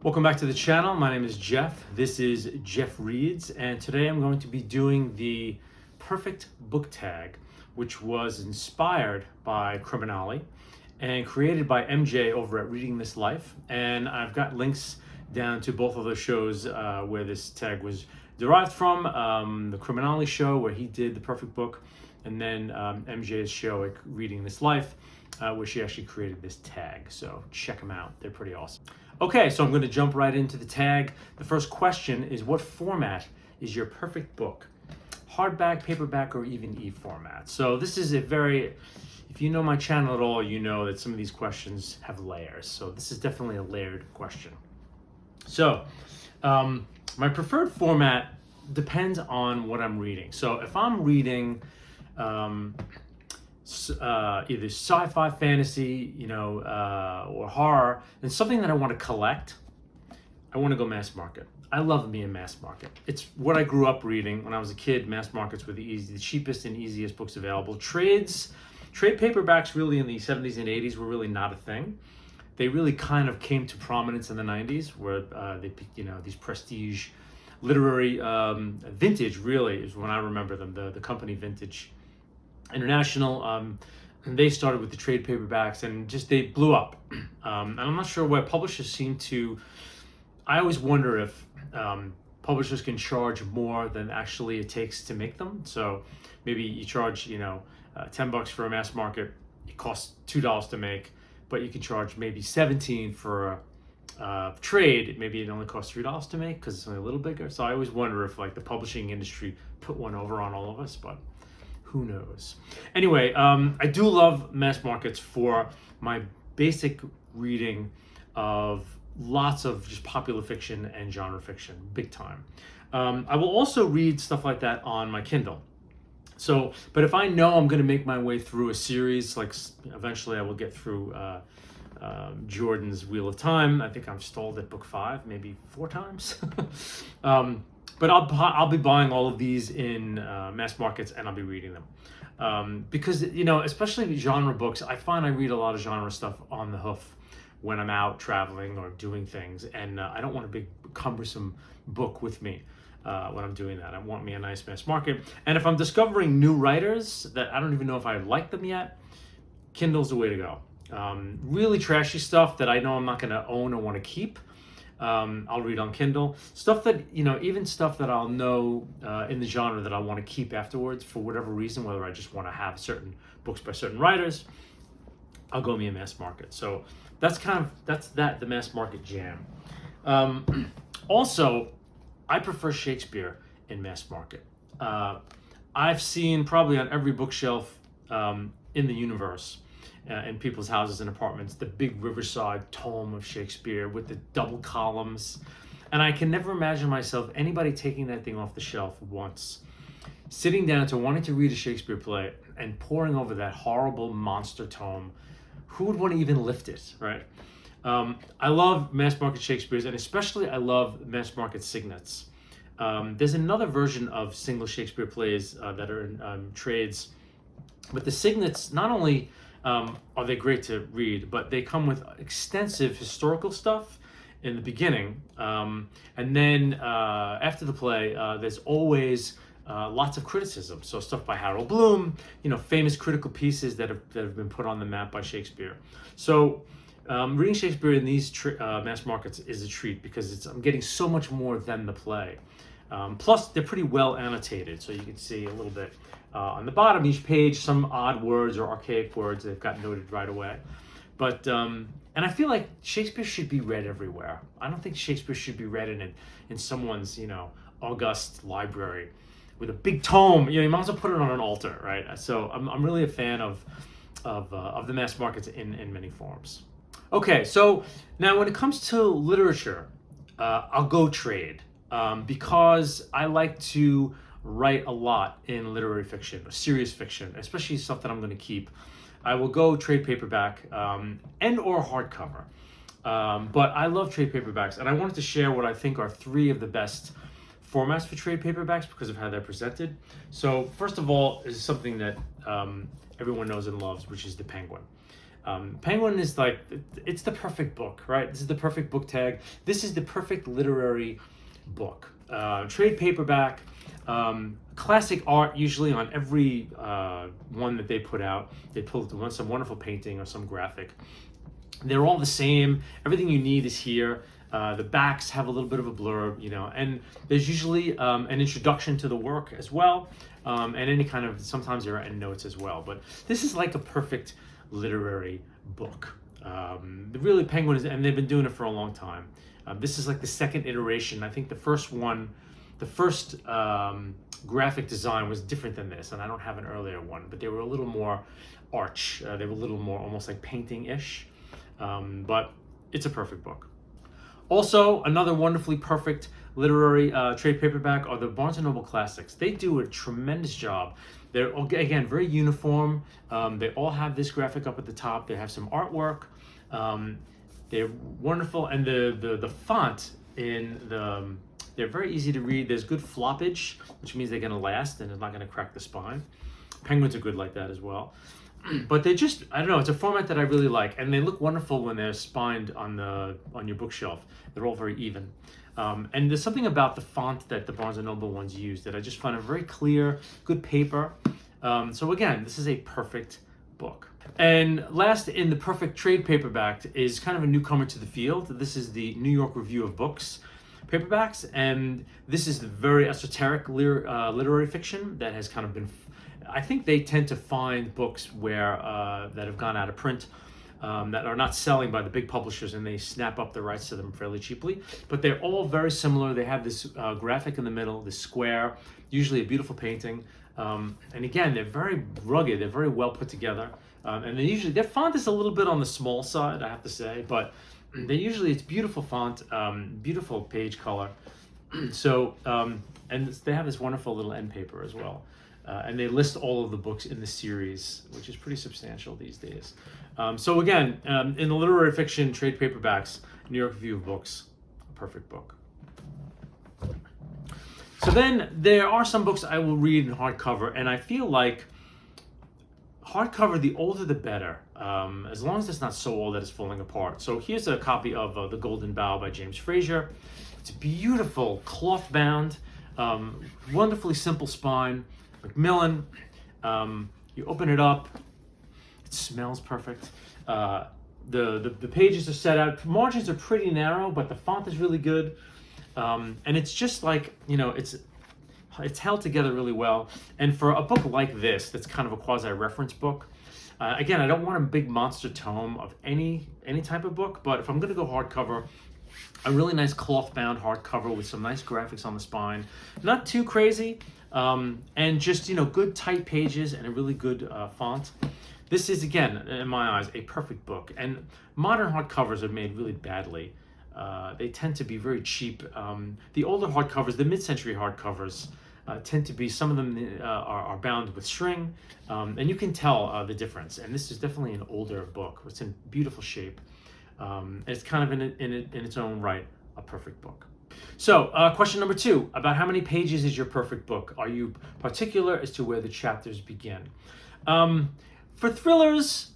Welcome back to the channel. My name is Jeff. This is Jeff Reads, and today I'm going to be doing the perfect book tag, which was inspired by Criminale and created by MJ over at Reading This Life. And I've got links down to both of those shows where this tag was derived from. The Criminale show where he did the perfect book, and then MJ's show at Reading This Life where she actually created this tag. So check them out. They're pretty awesome. Okay, so I'm going to jump right into the tag. The first question is, what format is your perfect book? Hardback, paperback, or even e-format? So this is a very, if you know my channel at all, you know that some of these questions have layers. So this is definitely a layered question. So my preferred format depends on what I'm reading. So if I'm reading either sci-fi, fantasy, or horror, and something that I want to collect, I want to go mass market. I love me a mass market. It's what I grew up reading when I was a kid. Mass markets were the cheapest and easiest books available. Trade paperbacks really in the 70s and 80s were really not a thing. They really kind of came to prominence in the 90s, where these prestige literary Vintage really is when I remember them. The company Vintage International, and they started with the trade paperbacks, and just they blew up. And I'm not sure why publishers seem to. I always wonder if publishers can charge more than actually it takes to make them. So maybe you charge $10 for a mass market, it costs $2 to make, but you can charge maybe $17 for a trade. Maybe it only costs $3 to make because it's only a little bigger. So I always wonder if the publishing industry put one over on all of us, but who knows? Anyway, I do love mass markets for my basic reading of lots of just popular fiction and genre fiction, big time. I will also read stuff like that on my Kindle. So, but if I know I'm going to make my way through a series, like eventually I will get through Jordan's Wheel of Time. I think I've stalled at book 5, maybe 4 times. But I'll be buying all of these in mass markets, and I'll be reading them. Because, especially genre books, I find I read a lot of genre stuff on the hoof when I'm out traveling or doing things, and I don't want a big cumbersome book with me when I'm doing that. I want me a nice mass market. And if I'm discovering new writers that I don't even know if I like them yet, Kindle's the way to go. Really trashy stuff that I know I'm not going to own or want to keep, I'll read on Kindle. Stuff that, even stuff that I'll know in the genre that I want to keep afterwards for whatever reason, whether I just want to have certain books by certain writers, I'll go me a mass market. So that's the mass market jam. Also, I prefer Shakespeare in mass market. I've seen probably on every bookshelf in the universe, in people's houses and apartments, the big Riverside tome of Shakespeare with the double columns. And I can never imagine myself, anybody taking that thing off the shelf once, sitting down to wanting to read a Shakespeare play and poring over that horrible monster tome. Who would want to even lift it, right? I love mass market Shakespeare's, and especially I love mass market signets. There's another version of single Shakespeare plays that are in trades, but the signets, not only are they great to read, but they come with extensive historical stuff in the beginning, and then after the play, there's always lots of criticism. So stuff by Harold Bloom, famous critical pieces that have been put on the map by Shakespeare. So reading Shakespeare in these mass markets is a treat because I'm getting so much more than the play. Plus, they're pretty well annotated, so you can see a little bit on the bottom of each page, some odd words or archaic words that got noted right away. But and I feel like Shakespeare should be read everywhere. I don't think Shakespeare should be read in someone's august library with a big tome. You might as well put it on an altar, right? So I'm really a fan of the mass markets in many forms. Okay, so now when it comes to literature, I'll go trade. Because I like to write a lot in literary fiction, or serious fiction, especially stuff that I'm going to keep. I will go trade paperback and or hardcover. But I love trade paperbacks, and I wanted to share what I think are 3 of the best formats for trade paperbacks because of how they're presented. So first of all is something that everyone knows and loves, which is the Penguin. Penguin is like, it's the perfect book, right? This is the perfect book tag. This is the perfect literary book. Trade paperback, classic art usually on every one that they put out. They pull some wonderful painting or some graphic. They're all the same. Everything you need is here. The backs have a little bit of a blurb, and there's usually an introduction to the work as well, and any kind of, sometimes there are endnotes as well. But this is like a perfect literary book. Really, Penguin is, and they've been doing it for a long time. This is like the second iteration. I think the first graphic design was different than this, and I don't have an earlier one, but they were a little more arch. They were a little more almost like painting-ish, but it's a perfect book. Also, another wonderfully perfect literary trade paperback are the Barnes & Noble Classics. They do a tremendous job. They're, again, very uniform. They all have this graphic up at the top. They have some artwork. They're wonderful, and the font in they're very easy to read. There's good floppage, which means they're going to last and it's not going to crack the spine. Penguins are good like that as well. But they just, I don't know, it's a format that I really like, and they look wonderful when they're spined on your bookshelf. They're all very even. And there's something about the font that the Barnes & Noble ones use that I just find it very clear, good paper. So again, this is a perfect book. And last in the perfect trade paperback is kind of a newcomer to the field. This is the New York Review of Books paperbacks, and this is the very esoteric literary fiction that has kind of been, I think they tend to find books where that have gone out of print, that are not selling by the big publishers, and they snap up the rights to them fairly cheaply. But they're all very similar. They have this graphic in the middle, this square, usually a beautiful painting. And again, they're very rugged. They're very well put together. And their font is a little bit on the small side, I have to say, but it's beautiful font, beautiful page color. So, and they have this wonderful little end paper as well. And they list all of the books in the series, which is pretty substantial these days. So again, in the literary fiction trade paperbacks, New York Review of Books, a perfect book. So then there are some books I will read in hardcover, and I feel like hardcover, the older the better, as long as it's not so old that it's falling apart. So here's a copy of The Golden Bough by James Frazier. It's beautiful, cloth bound, wonderfully simple spine, Macmillan. You open it up, it smells perfect. The pages are set out, margins are pretty narrow, but the font is really good. And it's just like, it's held together really well. And for a book like this, that's kind of a quasi-reference book, again, I don't want a big monster tome of any type of book, but if I'm going to go hardcover, a really nice cloth-bound hardcover with some nice graphics on the spine, not too crazy, and just, good tight pages and a really good font. This is, again, in my eyes, a perfect book. And modern hardcovers are made really badly. They tend to be very cheap. The older hardcovers, the mid-century hardcovers, tend to be, some of them are bound with string, and you can tell the difference. And this is definitely an older book. It's in beautiful shape. It's kind of in its own right, a perfect book. So question number 2, about how many pages is your perfect book? Are you particular as to where the chapters begin? For thrillers,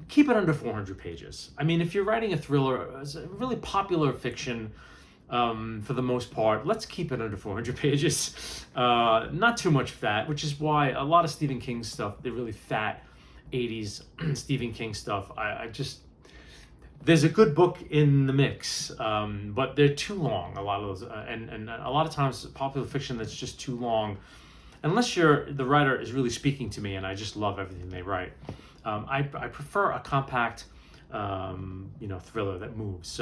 keep it under 400 pages. I mean, if you're writing a thriller, it's a really popular fiction, for the most part, let's keep it under 400 pages. Not too much fat, which is why a lot of Stephen King stuff, they're really fat 80s Stephen King stuff. There's a good book in the mix, but they're too long, a lot of those. And a lot of times popular fiction that's just too long, unless the writer is really speaking to me and I just love everything they write. I prefer a compact, thriller that moves.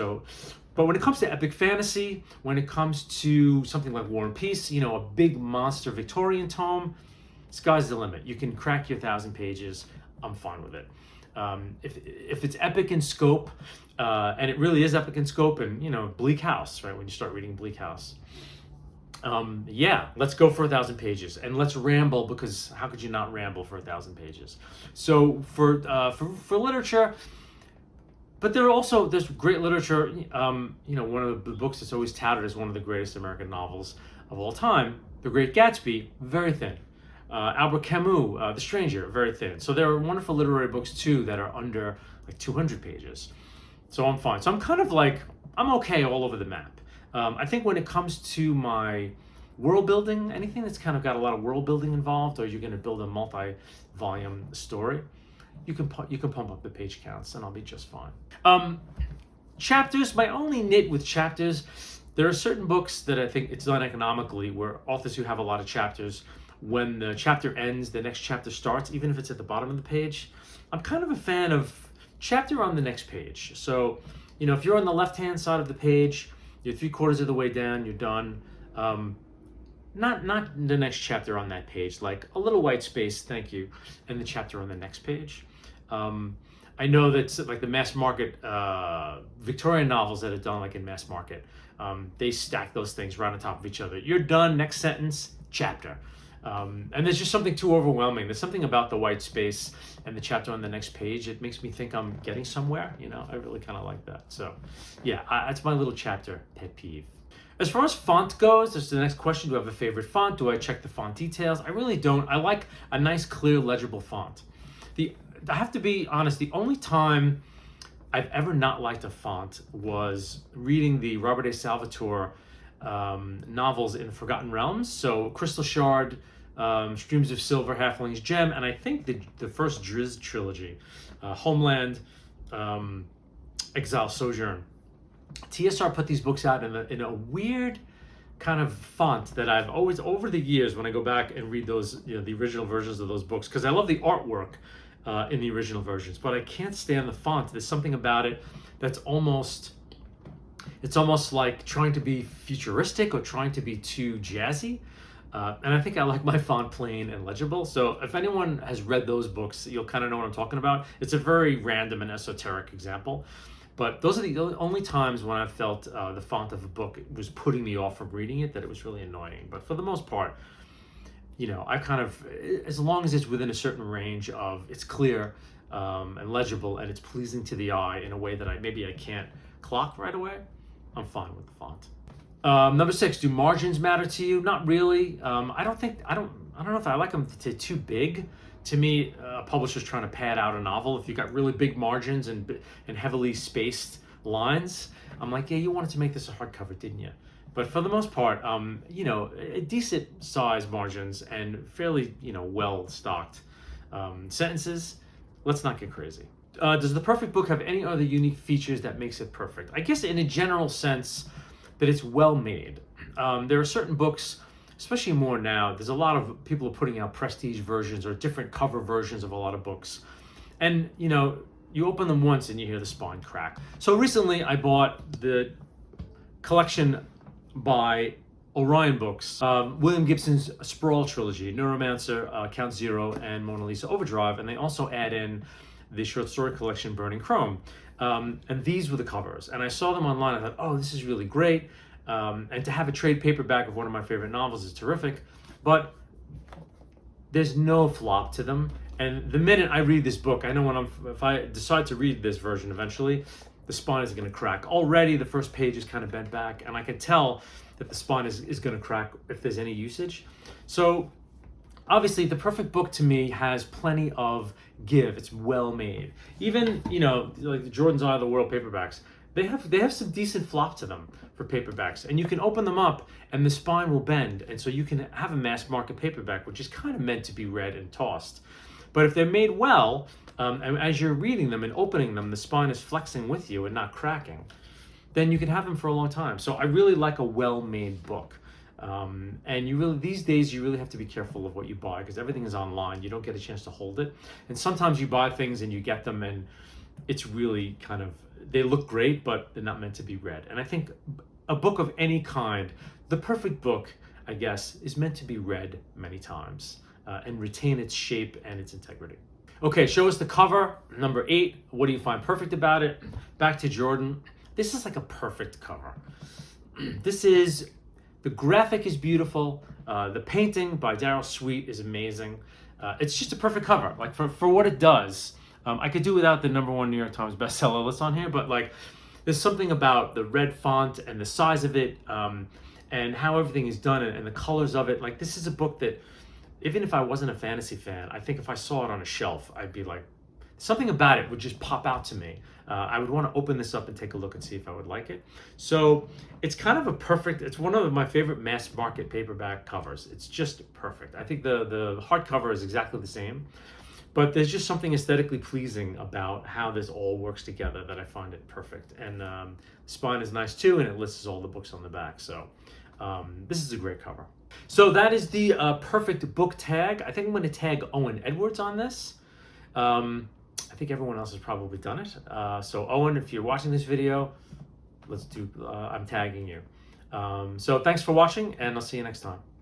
But when it comes to epic fantasy, when it comes to something like War and Peace, a big monster Victorian tome, sky's the limit. You can crack your 1,000 pages. I'm fine with it. If it's epic in scope, and it really is epic in scope, and Bleak House, right? When you start reading Bleak House, let's go for 1,000 pages and let's ramble, because how could you not ramble for 1,000 pages? So for literature, but there's great literature. One of the books that's always touted as one of the greatest American novels of all time, The Great Gatsby, very thin. Albert Camus, The Stranger, very thin. So there are wonderful literary books too that are under like 200 pages. So I'm fine. So I'm kind of like, I'm okay all over the map. I think when it comes to my world building, anything that's kind of got a lot of world building involved, or you're going to build a multi-volume story, you can pump up the page counts and I'll be just fine. Chapters, my only nit with chapters, there are certain books that I think it's done economically where authors who have a lot of chapters, when the chapter ends, the next chapter starts, even if it's at the bottom of the page. I'm kind of a fan of chapter on the next page. So, you know, if you're on the left-hand side of the page, you're 3/4 of the way down, you're done. Not the next chapter on that page, like a little white space, thank you, and the chapter on the next page. I know that like the mass market Victorian novels that are done like in mass market, they stack those things right on top of each other. You're done, next sentence, chapter. And there's just something too overwhelming. There's something about the white space and the chapter on the next page. It makes me think I'm getting somewhere. You know, I really kind of like that. So yeah, that's my little chapter pet peeve. As far as font goes, this is the next question. Do I have a favorite font? Do I check the font details? I really don't. I like a nice, clear, legible font. I have to be honest, the only time I've ever not liked a font was reading the Robert A. Salvatore novels in Forgotten Realms. So Crystal Shard, Streams of Silver, Halfling's Gem, and I think the first Drizzt trilogy, Homeland, Exile, Sojourn. TSR put these books out in a weird kind of font that I've always, over the years, when I go back and read those, you know, the original versions of those books, because I love the artwork in the original versions, but I can't stand the font. There's something about it that's it's almost like trying to be futuristic or trying to be too jazzy. And I think I like my font plain and legible. So if anyone has read those books, you'll kind of know what I'm talking about. It's a very random and esoteric example. But those are the only times when I felt the font of a book was putting me off from reading it, that it was really annoying. But for the most part, you know, I kind of, as long as it's within a certain range of it's clear and legible and it's pleasing to the eye in a way that maybe I can't clock right away, I'm fine with the font. Number 6, do margins matter to you? Not really. I don't know if I like them too big. To me, a publisher's trying to pad out a novel. If you've got really big margins and heavily spaced lines, I'm like, yeah, you wanted to make this a hardcover, didn't you? But for the most part, you know, decent size margins and fairly, you know, well-stocked sentences. Let's not get crazy. Does the perfect book have any other unique features that makes it perfect? I guess in a general sense that it's well made. There are certain books, especially more now, there's a lot of people are putting out prestige versions or different cover versions of a lot of books. And, you know, you open them once and you hear the spine crack. So recently I bought the collection by Orion Books, William Gibson's Sprawl trilogy, Neuromancer, Count Zero, and Mona Lisa Overdrive. And they also add in the short story collection Burning Chrome. And these were the covers. And I saw them online. I thought, oh, this is really great. And to have a trade paperback of one of my favorite novels is terrific. But there's no flop to them. And the minute I read this book, I know if I decide to read this version eventually, the spine is going to crack. Already the first page is kind of bent back, and I can tell that the spine is going to crack if there's any usage. So obviously the perfect book to me has plenty of give. It's well made. Even, you know, like the Jordan's Eye of the World paperbacks, they have some decent flop to them for paperbacks, and you can open them up and the spine will bend, and so you can have a mass market paperback which is kind of meant to be read and tossed. But if they're made well, and as you're reading them and opening them, the spine is flexing with you and not cracking, then you can have them for a long time. So I really like a well-made book. And you really, these days, you really have to be careful of what you buy because everything is online. You don't get a chance to hold it. And sometimes you buy things and you get them and it's really kind of, they look great, but they're not meant to be read. And I think a book of any kind, the perfect book, I guess, is meant to be read many times and retain its shape and its integrity. Okay, show us the cover. Number 8, what do you find perfect about it? Back to Jordan. This is like a perfect cover. The graphic is beautiful. The painting by Darryl Sweet is amazing. It's just a perfect cover. Like for what it does. I could do without the #1 New York Times bestseller list on here, but like there's something about the red font and the size of it and how everything is done and the colors of it. Like this is a book that even if I wasn't a fantasy fan, I think if I saw it on a shelf, I'd be like, something about it would just pop out to me. I would want to open this up and take a look and see if I would like it. So it's kind of a perfect, it's one of my favorite mass market paperback covers. It's just perfect. I think the hardcover is exactly the same, but there's just something aesthetically pleasing about how this all works together that I find it perfect. And the spine is nice too, and it lists all the books on the back. So this is a great cover. So that is the perfect book tag. I think I'm going to tag Owen Edwards on this. I think everyone else has probably done it. So Owen, if you're watching this video, I'm tagging you. So thanks for watching, and I'll see you next time.